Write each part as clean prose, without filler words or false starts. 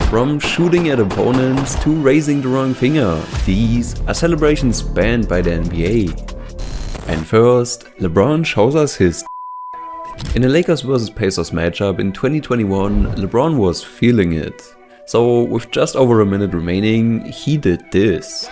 From shooting at opponents to raising the wrong finger, these are celebrations banned by the NBA. And first, LeBron shows us his. In a Lakers vs Pacers matchup in 2021, LeBron was feeling it. So with just over a minute remaining, he did this.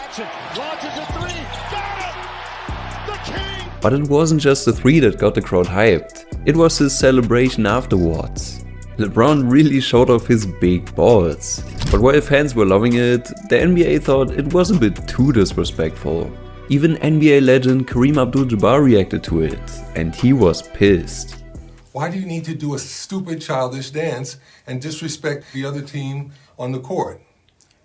But it wasn't just the three that got the crowd hyped, it was his celebration afterwards. LeBron really showed off his big balls. But while fans were loving it, the NBA thought it was a bit too disrespectful. Even NBA legend Kareem Abdul-Jabbar reacted to it, and he was pissed. Why do you need to do a stupid childish dance and disrespect the other team on the court?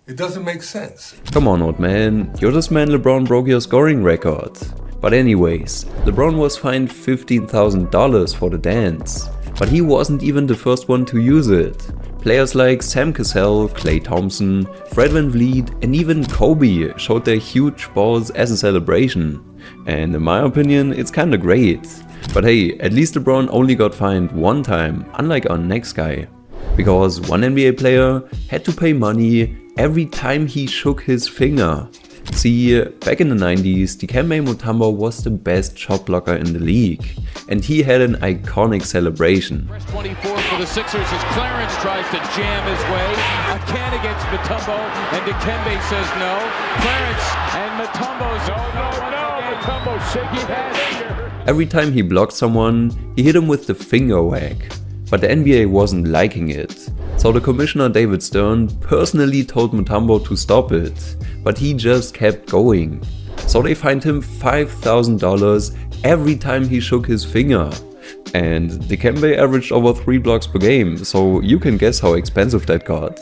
It doesn't make sense. Come on, old man, you're this man LeBron broke your scoring record. But anyways, LeBron was fined $15,000 for the dance. But he wasn't even the first one to use it. Players like Sam Cassell, Klay Thompson, Fred VanVleet and even Kobe showed their huge balls as a celebration. And in my opinion, it's kinda great. But hey, at least LeBron only got fined one time, unlike our next guy. Because one NBA player had to pay money every time he shook his finger. See, back in the 90s, Dikembe Mutombo was the best shot blocker in the league. And he had an iconic celebration. 24 for the Sixers as Clarence tries to jam his way. A can against Mutombo, and Dikembe says no. Clarence and Mutombo's no, Mutombo shaking hands. Every time he blocked someone, he hit him with the finger wag. But the NBA wasn't liking it. So the commissioner David Stern personally told Mutombo to stop it. But he just kept going. So they fined him $5,000 every time he shook his finger. And Dikembe averaged over 3 blocks per game, so you can guess how expensive that got.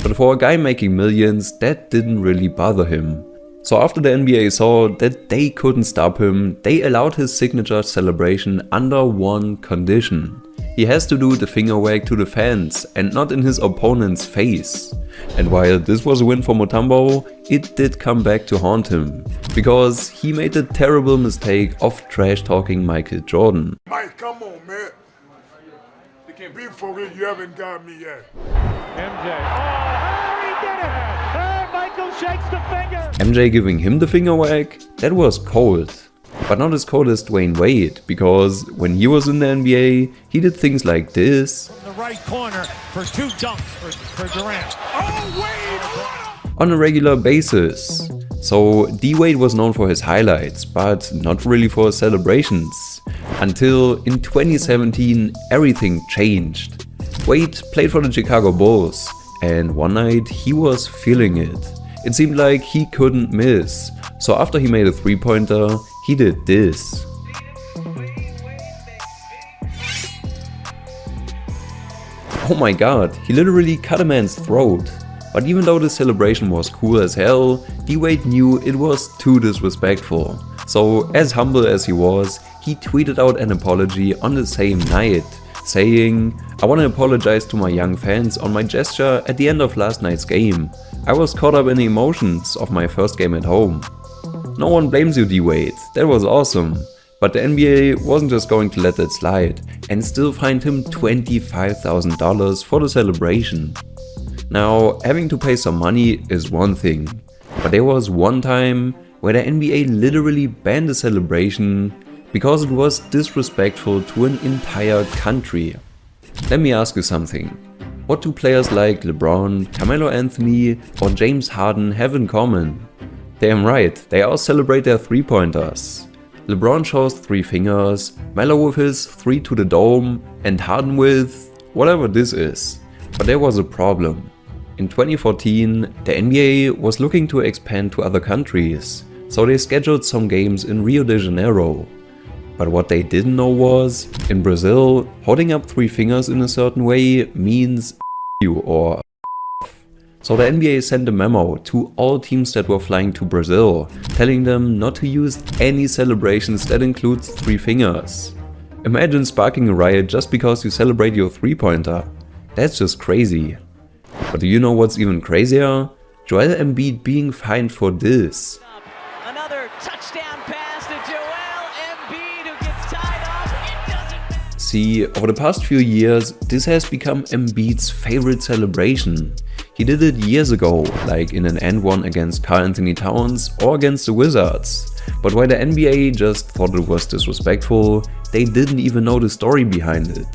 But for a guy making millions, that didn't really bother him. So after the NBA saw that they couldn't stop him, they allowed his signature celebration under one condition. He has to do the finger wag to the fans and not in his opponent's face. And while this was a win for Mutombo, it did come back to haunt him. Because he made the terrible mistake of trash talking Michael Jordan. Mike, come on, man. Be for real, you haven't got me yet. MJ. Oh, he did it! Hey, Michael shakes the finger! MJ giving him the finger wag? That was cold. But not as cold as Dwyane Wade, because when he was in the NBA, he did things like this. In the right corner for 2 dunks for Durant. Oh, Wade! On a regular basis. So D-Wade was known for his highlights, but not really for his celebrations. Until in 2017, everything changed. Wade played for the Chicago Bulls, and one night he was feeling it. It seemed like he couldn't miss. So after he made a 3-pointer, he did this. Oh my god, he literally cut a man's throat. But even though the celebration was cool as hell, D-Wade knew it was too disrespectful. So as humble as he was, he tweeted out an apology on the same night, saying, "I want to apologize to my young fans on my gesture at the end of last night's game. I was caught up in the emotions of my first game at home." No one blames you, D-Wade, that was awesome. But the NBA wasn't just going to let that slide and still fined him $25,000 for the celebration. Now, having to pay some money is one thing, but there was one time where the NBA literally banned the celebration because it was disrespectful to an entire country. Let me ask you something. What do players like LeBron, Carmelo Anthony or James Harden have in common? Damn right, they all celebrate their 3-pointers. LeBron shows 3 fingers, Melo with his 3 to the dome, and Harden with whatever this is. But there was a problem. In 2014, the NBA was looking to expand to other countries, so they scheduled some games in Rio de Janeiro. But what they didn't know was, in Brazil, holding up 3 fingers in a certain way means you or So the NBA sent a memo to all teams that were flying to Brazil, telling them not to use any celebrations that includes 3 fingers. Imagine sparking a riot just because you celebrate your 3-pointer. That's just crazy. But do you know what's even crazier? Joel Embiid being fined for this. Another touchdown pass to Joel Embiid, who gets tied up. It doesn't. See, over the past few years, this has become Embiid's favorite celebration. He did it years ago, like in an and one against Karl-Anthony Towns or against the Wizards. But while the NBA just thought it was disrespectful, they didn't even know the story behind it.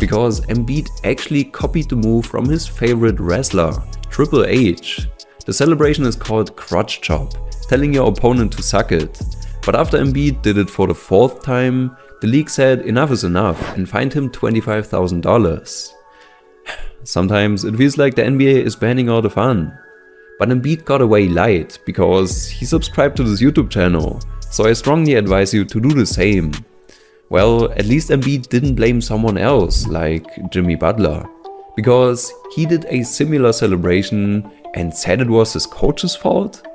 Because Embiid actually copied the move from his favorite wrestler, Triple H. The celebration is called crotch chop, telling your opponent to suck it. But after Embiid did it for the 4th time, the league said enough is enough and fined him $25,000. Sometimes it feels like the NBA is banning all the fun. But Embiid got away light because he subscribed to this YouTube channel, so I strongly advise you to do the same. Well, at least Embiid didn't blame someone else, like Jimmy Butler, because he did a similar celebration and said it was his coach's fault?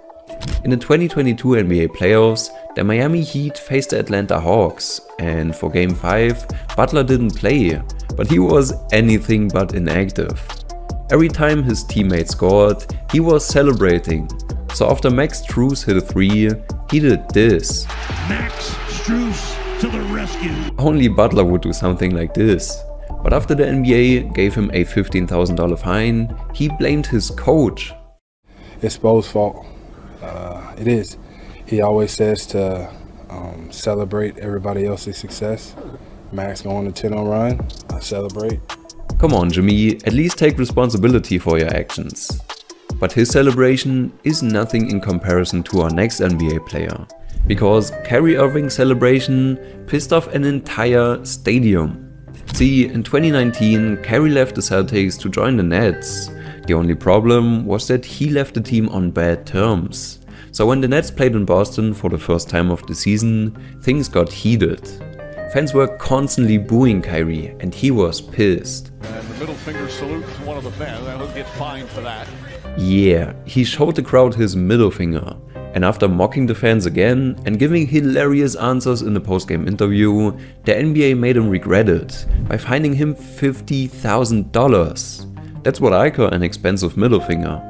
In the 2022 NBA playoffs, the Miami Heat faced the Atlanta Hawks, and for Game 5, Butler didn't play, but he was anything but inactive. Every time his teammate scored, he was celebrating. So after Max Strus hit a 3, he did this. Max Strus to the rescue. Only Butler would do something like this. But after the NBA gave him a $15,000 fine, he blamed his coach. It's Bo's fault. It is. He always says to celebrate everybody else's success. Max going on a 10-0 run, I celebrate. Come on, Jimmy, at least take responsibility for your actions. But his celebration is nothing in comparison to our next NBA player, because Kyrie Irving's celebration pissed off an entire stadium. See, in 2019, Kyrie left the Celtics to join the Nets. The only problem was that he left the team on bad terms. So when the Nets played in Boston for the first time of the season, things got heated. Fans were constantly booing Kyrie and he was pissed. And the middle finger salute to one of the fans, and he'll get fined for that. Yeah, he showed the crowd his middle finger. And after mocking the fans again and giving hilarious answers in the post-game interview, the NBA made him regret it by fining him $50,000. That's what I call an expensive middle finger.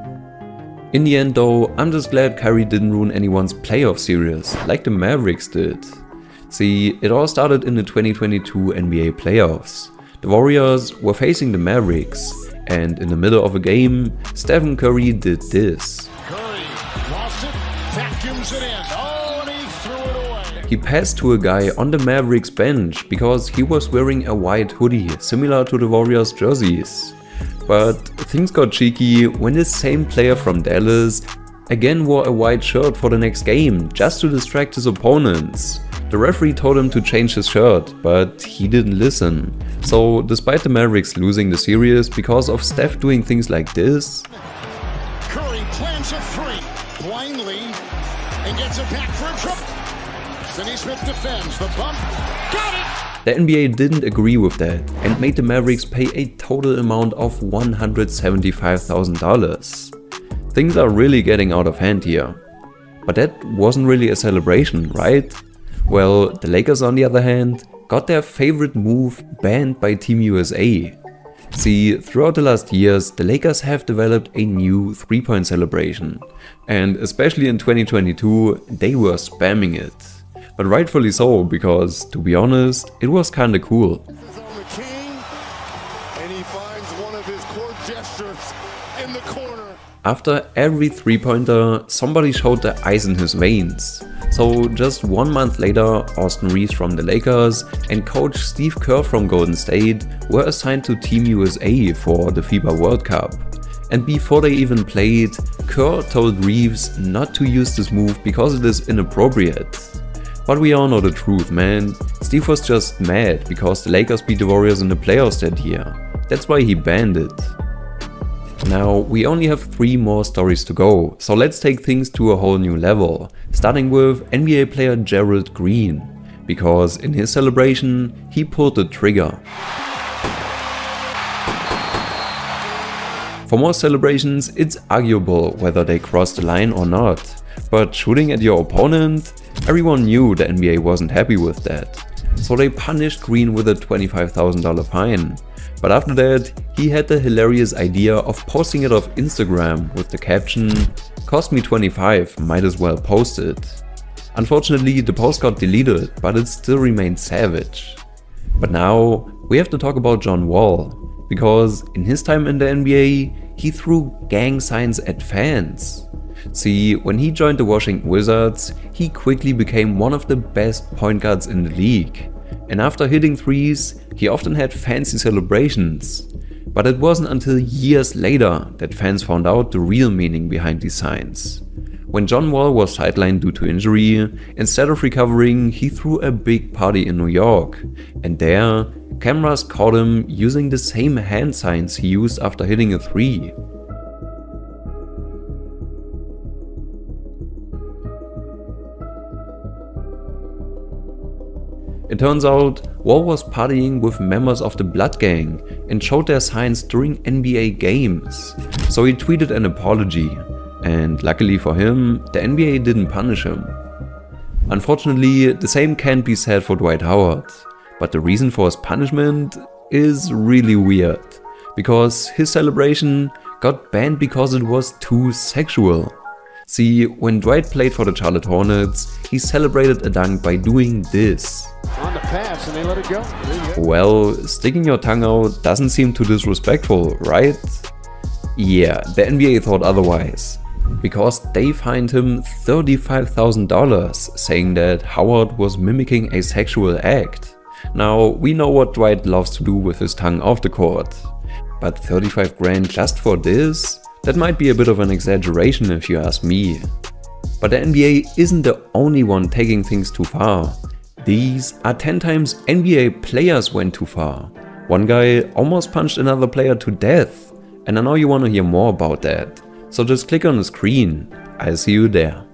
In the end though, I'm just glad Kyrie didn't ruin anyone's playoff series like the Mavericks did. See, it all started in the 2022 NBA playoffs. The Warriors were facing the Mavericks, and in the middle of a game, Stephen Curry did this. Curry lost it, vacuums it in. Oh, and he threw it away. He passed to a guy on the Mavericks bench because he was wearing a white hoodie similar to the Warriors jerseys. But things got cheeky when this same player from Dallas again wore a white shirt for the next game just to distract his opponents. The referee told him to change his shirt, but he didn't listen. So despite the Mavericks losing the series because of Steph doing things like this, Curry plants a 3 blindly and gets it back for a triple. Finney Smith defends the bump. Got it! the NBA didn't agree with that and made the Mavericks pay a total amount of $175,000. Things are really getting out of hand here. But that wasn't really a celebration, right? Well, the Lakers on the other hand got their favorite move banned by Team USA. See, throughout the last years, the Lakers have developed a new 3-point celebration, and especially in 2022, they were spamming it. But rightfully so, because, to be honest, it was kinda cool. After every 3-pointer, somebody showed the ice in his veins. So just 1 month later, Austin Reeves from the Lakers and coach Steve Kerr from Golden State were assigned to Team USA for the FIBA World Cup. And before they even played, Kerr told Reeves not to use this move because it is inappropriate. But we all know the truth, man. Steve was just mad because the Lakers beat the Warriors in the playoffs that year. That's why he banned it. Now, we only have 3 more stories to go, so let's take things to a whole new level, starting with NBA player Gerald Green, because in his celebration, he pulled the trigger. For most celebrations, it's arguable whether they crossed the line or not, but shooting at your opponent? Everyone knew the NBA wasn't happy with that, so they punished Green with a $25,000 fine. But after that, he had the hilarious idea of posting it off Instagram with the caption, "Cost me 25, might as well post it." Unfortunately, the post got deleted, but it still remained savage. But now, we have to talk about John Wall, because in his time in the NBA, he threw gang signs at fans. See, when he joined the Washington Wizards, he quickly became one of the best point guards in the league. And after hitting threes, he often had fancy celebrations. But it wasn't until years later that fans found out the real meaning behind these signs. When John Wall was sidelined due to injury, instead of recovering, he threw a big party in New York. And there, cameras caught him using the same hand signs he used after hitting a three. It turns out, Wall was partying with members of the Blood Gang and showed their signs during NBA games. So he tweeted an apology, and luckily for him, the NBA didn't punish him. Unfortunately, the same can't be said for Dwight Howard, but the reason for his punishment is really weird, because his celebration got banned because it was too sexual. See, when Dwight played for the Charlotte Hornets, he celebrated a dunk by doing this. On the pass and they let it go. Well, sticking your tongue out doesn't seem too disrespectful, right? Yeah, the NBA thought otherwise, because they fined him $35,000, saying that Howard was mimicking a sexual act. Now, we know what Dwight loves to do with his tongue off the court, but 35 grand just for this? That might be a bit of an exaggeration if you ask me. But the NBA isn't the only one taking things too far. These are 10 times NBA players went too far. One guy almost punched another player to death. And I know you want to hear more about that. So just click on the screen. I'll see you there.